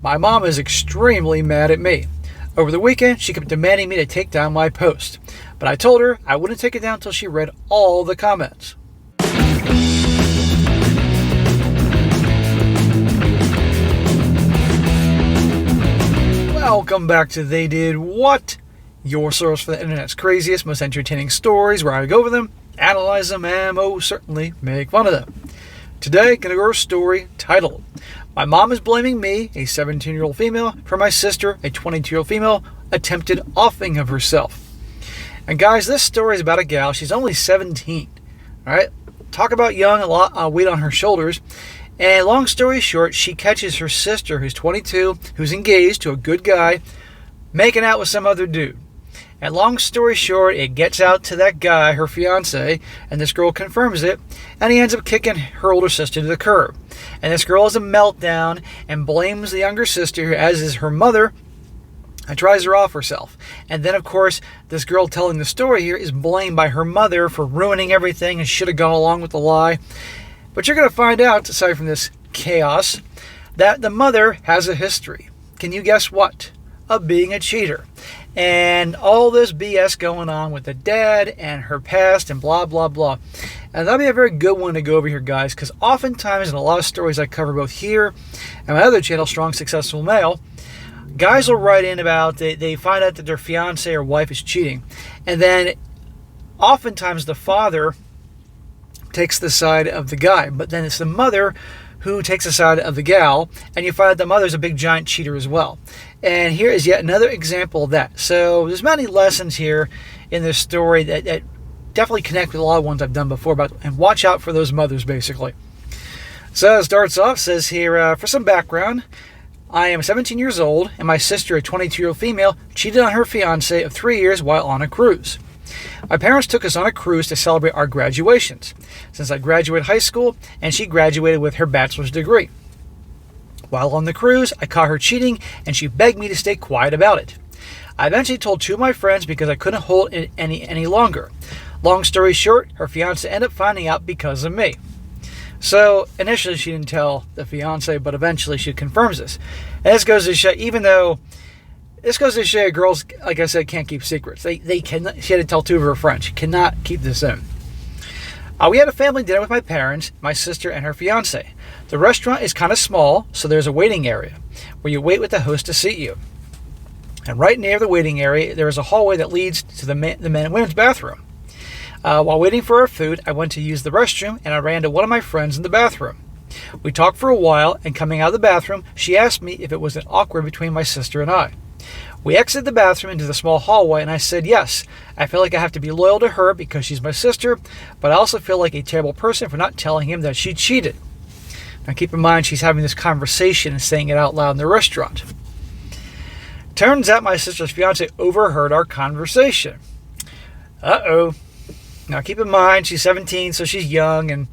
My mom is extremely mad at me. Over the weekend, she kept demanding me to take down my post, but I told her I wouldn't take it down until she read all the comments. Welcome back to They Did What? Your source for the internet's craziest, most entertaining stories, where I go over them, analyze them, and most certainly make fun of them. Today, gonna go over a story titled, "My Mom is Blaming Me, a 17-year-old female, for my sister, a 22-year-old female, attempted offing of herself." And guys, this story is about a gal. She's only 17. Alright? Talk about young, a lot of weight on her shoulders. And long story short, she catches her sister, who's 22, who's engaged to a good guy, making out with some other dude. And long story short, it gets out to that guy, her fiance, and this girl confirms it, and he ends up kicking her older sister to the curb. And this girl has a meltdown and blames the younger sister, as is her mother, and tries her off herself. And then, of course, this girl telling the story here is blamed by her mother for ruining everything and should have gone along with the lie. But you're going to find out, aside from this chaos, that the mother has a history. Can you guess what? Of being a cheater. And all this BS going on with the dad and her past and blah, blah, blah. And that'll be a very good one to go over here, guys, because oftentimes in a lot of stories I cover both here and my other channel, Strong Successful Male, guys will write in about they find out that their fiance or wife is cheating. And then oftentimes the father takes the side of the guy, but then it's the mother who takes the side of the gal, and you find out the mother's a big giant cheater as well. And here is yet another example of that. So there's many lessons here in this story that definitely connect with a lot of ones I've done before, and watch out for those mothers, basically. So it starts off, says here, for some background, I am 17 years old, and my sister, a 22-year-old female, cheated on her fiance of 3 years while on a cruise. My parents took us on a cruise to celebrate our graduations, since I graduated high school and she graduated with her bachelor's degree. While on the cruise, I caught her cheating and she begged me to stay quiet about it. I eventually told two of my friends because I couldn't hold it any longer. Long story short, her fiance ended up finding out because of me. So initially she didn't tell the fiance, but eventually she confirms this. And this goes to show, girls, like I said, can't keep secrets. They cannot. She had to tell two of her friends. She cannot keep this in. We had a family dinner with my parents, my sister, and her fiance. The restaurant is kind of small, so there's a waiting area where you wait with the host to seat you. And right near the waiting area, there is a hallway that leads to the men and women's bathroom. While waiting for our food, I went to use the restroom, and I ran to one of my friends in the bathroom. We talked for a while, and coming out of the bathroom, she asked me if it was awkward between my sister and I. We exited the bathroom into the small hallway, and I said yes. I feel like I have to be loyal to her because she's my sister, but I also feel like a terrible person for not telling him that she cheated. Now keep in mind, she's having this conversation and saying it out loud in the restaurant. Turns out my sister's fiance overheard our conversation. Uh-oh. Now keep in mind, she's 17, so she's young and,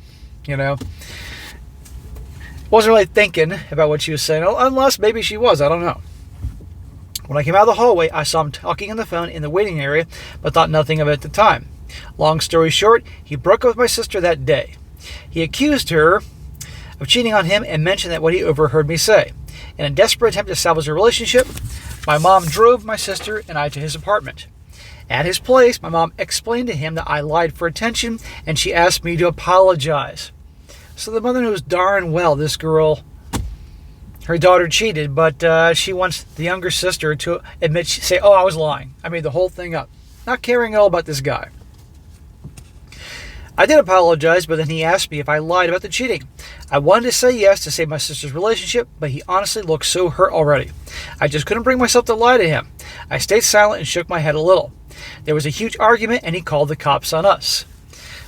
wasn't really thinking about what she was saying, unless maybe she was, I don't know. When I came out of the hallway, I saw him talking on the phone in the waiting area, but thought nothing of it at the time. Long story short, he broke up with my sister that day. He accused her of cheating on him and mentioned that what he overheard me say. In a desperate attempt to salvage the relationship, my mom drove my sister and I to his apartment. At his place, my mom explained to him that I lied for attention, and she asked me to apologize. So the mother knows darn well this girl, her daughter, cheated, but she wants the younger sister to say, I was lying. I made the whole thing up. Not caring at all about this guy. I did apologize, but then he asked me if I lied about the cheating. I wanted to say yes to save my sister's relationship, but he honestly looked so hurt already. I just couldn't bring myself to lie to him. I stayed silent and shook my head a little. There was a huge argument, and he called the cops on us.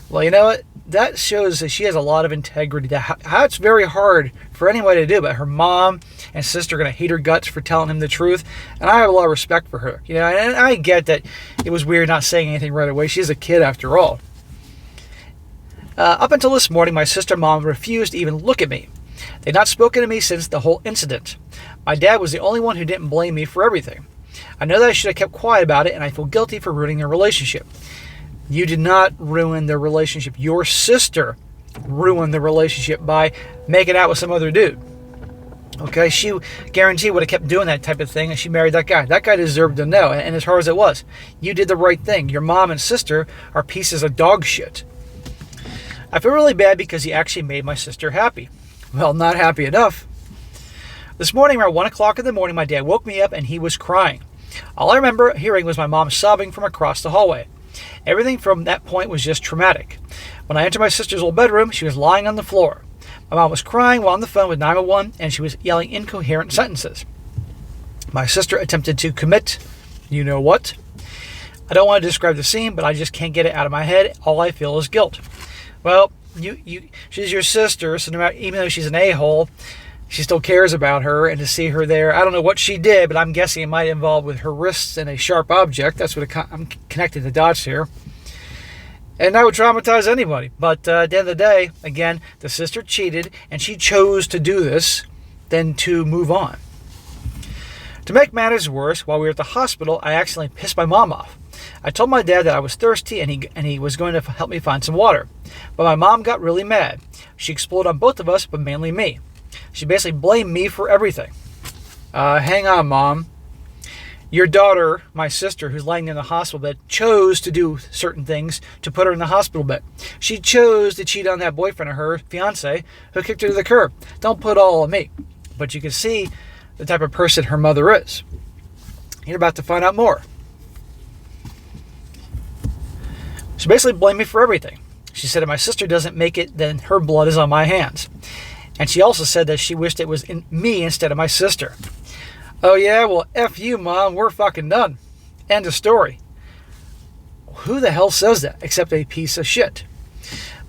Well, you know what? That shows that she has a lot of integrity. That's very hard for anybody to do, but her mom and sister are going to hate her guts for telling him the truth, and I have a lot of respect for her. And I get that it was weird not saying anything right away. She's a kid after all. Up until this morning, my sister and mom refused to even look at me. They'd not spoken to me since the whole incident. My dad was the only one who didn't blame me for everything. I know that I should have kept quiet about it, and I feel guilty for ruining their relationship. You did not ruin their relationship. Your sister ruined the relationship by making out with some other dude. Okay, she guaranteed would have kept doing that type of thing, and she married that guy. That guy deserved to know, and as hard as it was, you did the right thing. Your mom and sister are pieces of dog shit. I feel really bad because he actually made my sister happy. Well, not happy enough. This morning around 1 o'clock in the morning, my dad woke me up and he was crying. All I remember hearing was my mom sobbing from across the hallway. Everything from that point was just traumatic. When I entered my sister's old bedroom, she was lying on the floor. My mom was crying while on the phone with 911, and she was yelling incoherent sentences. My sister attempted to commit, you know what? I don't want to describe the scene, but I just can't get it out of my head. All I feel is guilt. Well, she's your sister, so no matter, even though she's an a-hole, she still cares about her, and to see her there, I don't know what she did, but I'm guessing it might involve with her wrists and a sharp object. That's what I'm connecting the dots here. And that would traumatize anybody. But at the end of the day, again, the sister cheated, and she chose to do this than to move on. To make matters worse, while we were at the hospital, I accidentally pissed my mom off. I told my dad that I was thirsty, and he was going to help me find some water. But my mom got really mad. She exploded on both of us, but mainly me. She basically blamed me for everything. Hang on, Mom. Your daughter, my sister, who's lying in the hospital bed, chose to do certain things to put her in the hospital bed. She chose to cheat on that boyfriend of her, fiance, who kicked her to the curb. Don't put all on me. But you can see the type of person her mother is. You're about to find out more. She basically blamed me for everything. She said if my sister doesn't make it, then her blood is on my hands. And she also said that she wished it was in me instead of my sister. Oh yeah, well, F you, Mom, we're fucking done. End of story. Who the hell says that except a piece of shit?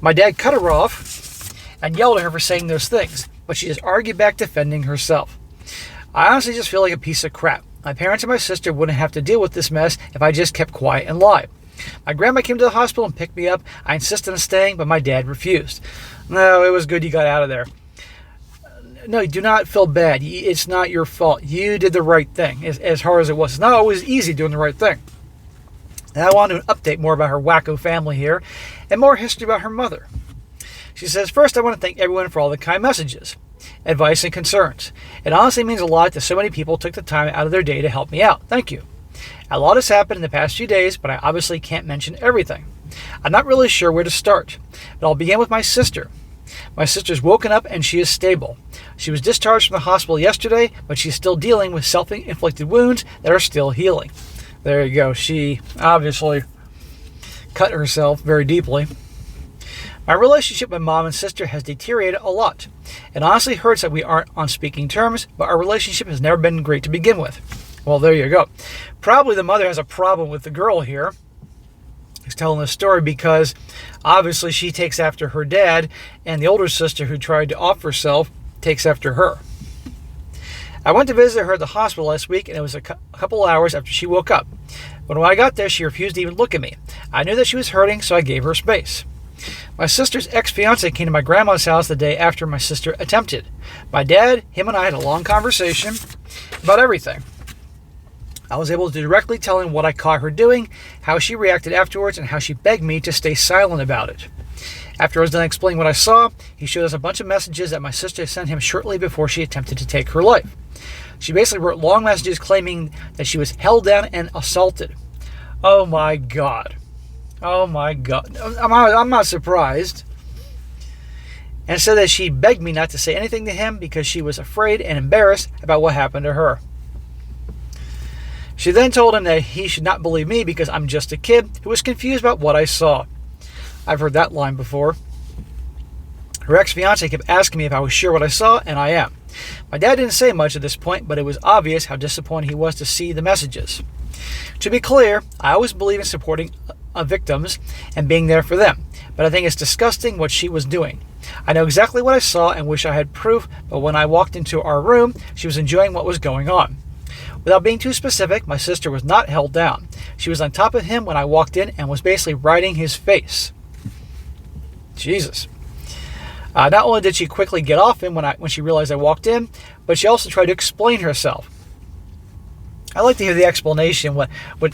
My dad cut her off and yelled at her for saying those things, but she just argued back defending herself. I honestly just feel like a piece of crap. My parents and my sister wouldn't have to deal with this mess if I just kept quiet and lied. My grandma came to the hospital and picked me up. I insisted on staying, but my dad refused. No, it was good you got out of there. No, do not feel bad. It's not your fault. You did the right thing, as hard as it was. It's not always easy doing the right thing. And I want to update more about her wacko family here, and more history about her mother. She says, first, I want to thank everyone for all the kind messages, advice, and concerns. It honestly means a lot that so many people took the time out of their day to help me out. Thank you. A lot has happened in the past few days, but I obviously can't mention everything. I'm not really sure where to start, but I'll begin with my sister. My sister's woken up and she is stable. She was discharged from the hospital yesterday, but she's still dealing with self-inflicted wounds that are still healing. There you go. She obviously cut herself very deeply. My relationship with mom and sister has deteriorated a lot. It honestly hurts that we aren't on speaking terms, but our relationship has never been great to begin with. Well, there you go. Probably the mother has a problem with the girl here. He's telling this story because obviously she takes after her dad, and the older sister who tried to off herself takes after her. I went to visit her at the hospital last week, and it was a couple hours after she woke up. But when I got there, she refused to even look at me. I knew that she was hurting, so I gave her space. My sister's ex-fiance came to my grandma's house the day after my sister attempted. My dad, him and I had a long conversation about everything. I was able to directly tell him what I caught her doing, how she reacted afterwards, and how she begged me to stay silent about it. After I was done explaining what I saw, he showed us a bunch of messages that my sister sent him shortly before she attempted to take her life. She basically wrote long messages claiming that she was held down and assaulted. Oh my God. Oh my God. I'm not surprised. And said that she begged me not to say anything to him because she was afraid and embarrassed about what happened to her. She then told him that he should not believe me because I'm just a kid who was confused about what I saw. I've heard that line before. Her ex-fiance kept asking me if I was sure what I saw, and I am. My dad didn't say much at this point, but it was obvious how disappointed he was to see the messages. To be clear, I always believe in supporting victims and being there for them, but I think it's disgusting what she was doing. I know exactly what I saw and wish I had proof, but when I walked into our room, she was enjoying what was going on. Without being too specific, my sister was not held down. She was on top of him when I walked in and was basically riding his face. Jesus. Not only did she quickly get off him when she realized I walked in, but she also tried to explain herself. I'd like to hear the explanation, what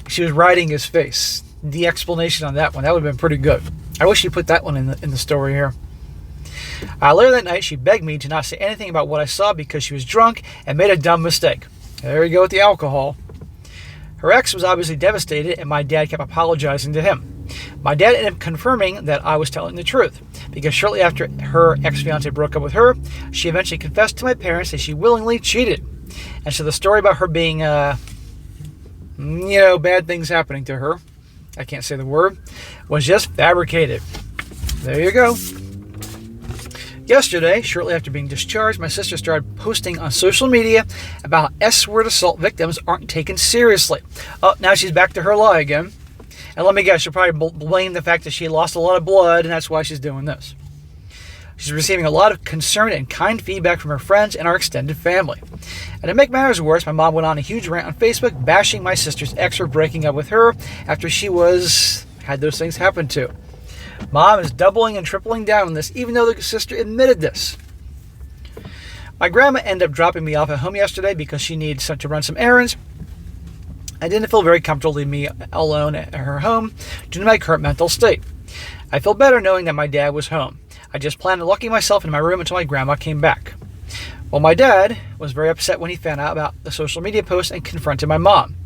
she was riding his face. The explanation on that one, that would have been pretty good. I wish you put that one in the story here. Later that night, she begged me to not say anything about what I saw because she was drunk and made a dumb mistake. There you go with the alcohol. Her ex was obviously devastated, and my dad kept apologizing to him. My dad ended up confirming that I was telling the truth, because shortly after her ex-fiance broke up with her, she eventually confessed to my parents that she willingly cheated. And so the story about her being, bad things happening to her, I can't say the word, was just fabricated. There you go. Yesterday, shortly after being discharged, my sister started posting on social media about how S-word assault victims aren't taken seriously. Oh, now she's back to her lie again. And let me guess, she'll probably blame the fact that she lost a lot of blood, and that's why she's doing this. She's receiving a lot of concerned and kind feedback from her friends and our extended family. And to make matters worse, my mom went on a huge rant on Facebook bashing my sister's ex for breaking up with her after she had those things happen to. Mom is doubling and tripling down on this, even though the sister admitted this. My grandma ended up dropping me off at home yesterday because she needed to run some errands. I didn't feel very comfortable leaving me alone at her home due to my current mental state. I feel better knowing that my dad was home. I just planned on locking myself in my room until my grandma came back. Well, my dad was very upset when he found out about the social media post and confronted my mom.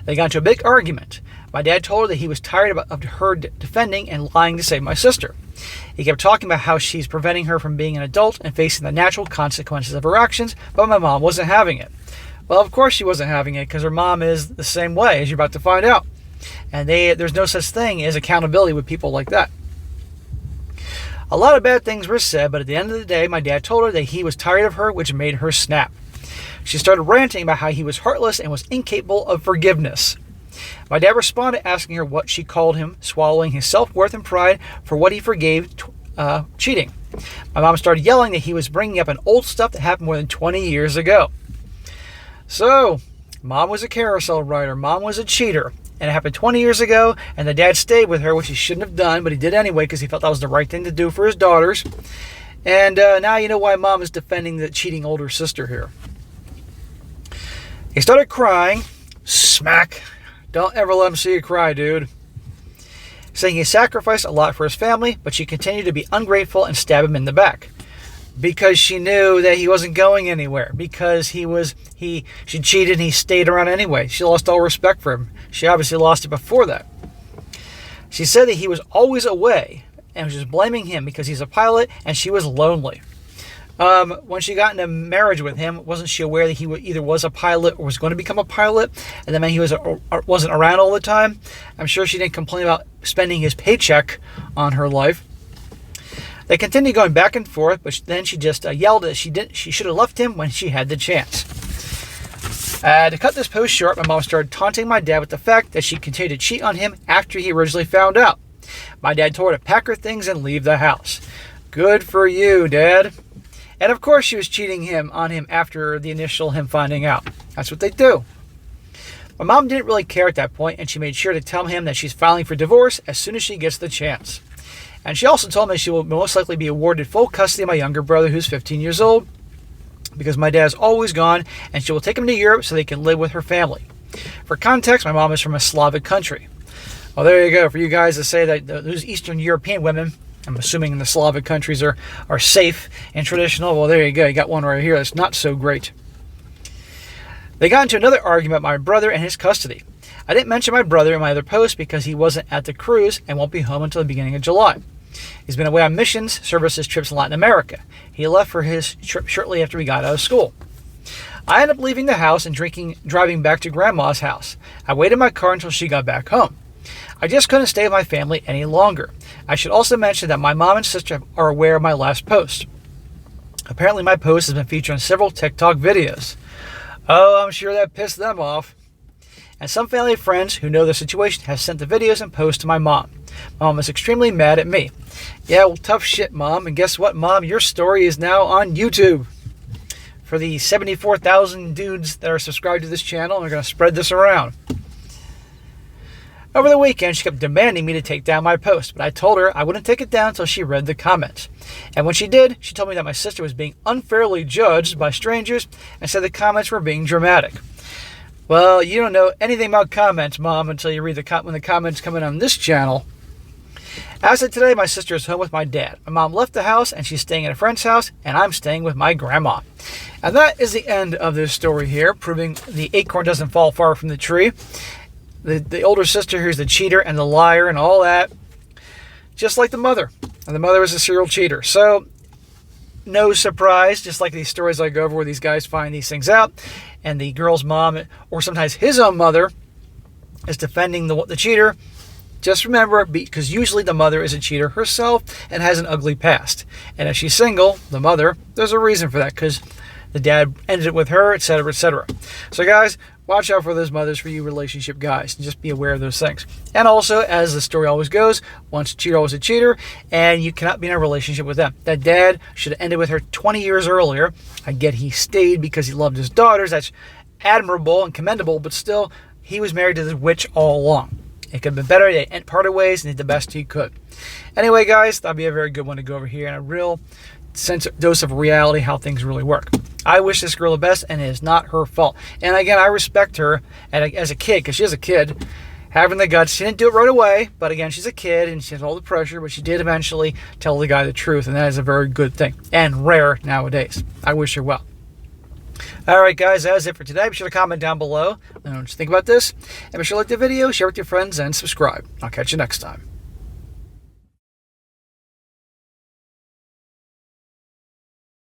They got into a big argument. My dad told her that he was tired of her defending and lying to save my sister. He kept talking about how she's preventing her from being an adult and facing the natural consequences of her actions, but my mom wasn't having it. Well, of course she wasn't having it, because her mom is the same way, as you're about to find out. And there's no such thing as accountability with people like that. A lot of bad things were said, but at the end of the day, my dad told her that he was tired of her, which made her snap. She started ranting about how he was heartless and was incapable of forgiveness. My dad responded asking her what she called him, swallowing his self-worth and pride for what he forgave cheating. My mom started yelling that he was bringing up an old stuff that happened more than 20 years ago. So, Mom was a carousel rider. Mom was a cheater. And it happened 20 years ago, and the dad stayed with her, which he shouldn't have done, but he did anyway because he felt that was the right thing to do for his daughters. And now you know why Mom is defending the cheating older sister here. He started crying. Smack. Don't ever let him see you cry, dude. Saying he sacrificed a lot for his family, but she continued to be ungrateful and stab him in the back. Because she knew that he wasn't going anywhere. Because she cheated and he stayed around anyway. She lost all respect for him. She obviously lost it before that. She said that he was always away and was just blaming him because he's a pilot and she was lonely. When she got into marriage with him, wasn't she aware that he either was a pilot or was going to become a pilot? And then he wasn't around all the time. I'm sure she didn't complain about spending his paycheck on her life. They continued going back and forth, but then she just yelled that she should have left him when she had the chance. To cut this post short, my mom started taunting my dad with the fact that she continued to cheat on him after he originally found out. My dad told her to pack her things and leave the house. Good for you, Dad. And of course she was cheating on him after the initial him finding out. That's what they do. My mom didn't really care at that point, and she made sure to tell him that she's filing for divorce as soon as she gets the chance. And she also told me she will most likely be awarded full custody of my younger brother, who's 15 years old, because my dad's always gone, and she will take him to Europe so they can live with her family. For context, my mom is from a Slavic country. Well, there you go. For you guys to say that those Eastern European women, I'm assuming the Slavic countries are safe and traditional, well, there you go. You got one right here that's not so great. They got into another argument about my brother and his custody. I didn't mention my brother in my other post because he wasn't at the cruise and won't be home until the beginning of July. He's been away on missions, services, trips in Latin America. He left for his trip shortly after we got out of school. I ended up leaving the house and driving back to Grandma's house. I waited in my car until she got back home. I just couldn't stay with my family any longer. I should also mention that my mom and sister are aware of my last post. Apparently my post has been featured on several TikTok videos. Oh, I'm sure that pissed them off. And some family and friends who know the situation have sent the videos and posts to my mom. My mom is extremely mad at me. Yeah, well, tough shit, Mom. And guess what, Mom? Your story is now on YouTube. For the 74,000 dudes that are subscribed to this channel, and we're going to spread this around. Over the weekend, she kept demanding me to take down my post, but I told her I wouldn't take it down until she read the comments. And when she did, she told me that my sister was being unfairly judged by strangers and said the comments were being dramatic. Well, you don't know anything about comments, Mom, until you read when the comments come in on this channel. As of today, my sister is home with my dad. My mom left the house and she's staying at a friend's house, and I'm staying with my grandma. And that is the end of this story here, proving the acorn doesn't fall far from the tree. The older sister here is the cheater and the liar and all that, just like the mother. And the mother is a serial cheater. So, no surprise, just like these stories I go over where these guys find these things out, and the girl's mom, or sometimes his own mother, is defending the cheater. Just remember, because usually the mother is a cheater herself and has an ugly past. And if she's single, the mother, there's a reason for that, because the dad ended it with her, etc., etc. So guys, watch out for those mothers for you relationship guys, and just be aware of those things. And also, as the story always goes, once a cheater, always a cheater, and you cannot be in a relationship with them. That dad should have ended with her 20 years earlier. I get he stayed because he loved his daughters. That's admirable and commendable, but still, he was married to this witch all along. It could have been better. They parted ways and did the best he could. Anyway, guys, that'd be a very good one to go over here, and a real dose of reality, how things really work. I wish this girl the best, and it is not her fault. And again, I respect her as a kid, because she is a kid, having the guts. She didn't do it right away, but again, she's a kid, and she has all the pressure, but she did eventually tell the guy the truth, and that is a very good thing, and rare nowadays. I wish her well. Alright guys, that is it for today. Be sure to comment down below. Let me know what you think about this. And be sure to like the video, share with your friends, and subscribe. I'll catch you next time.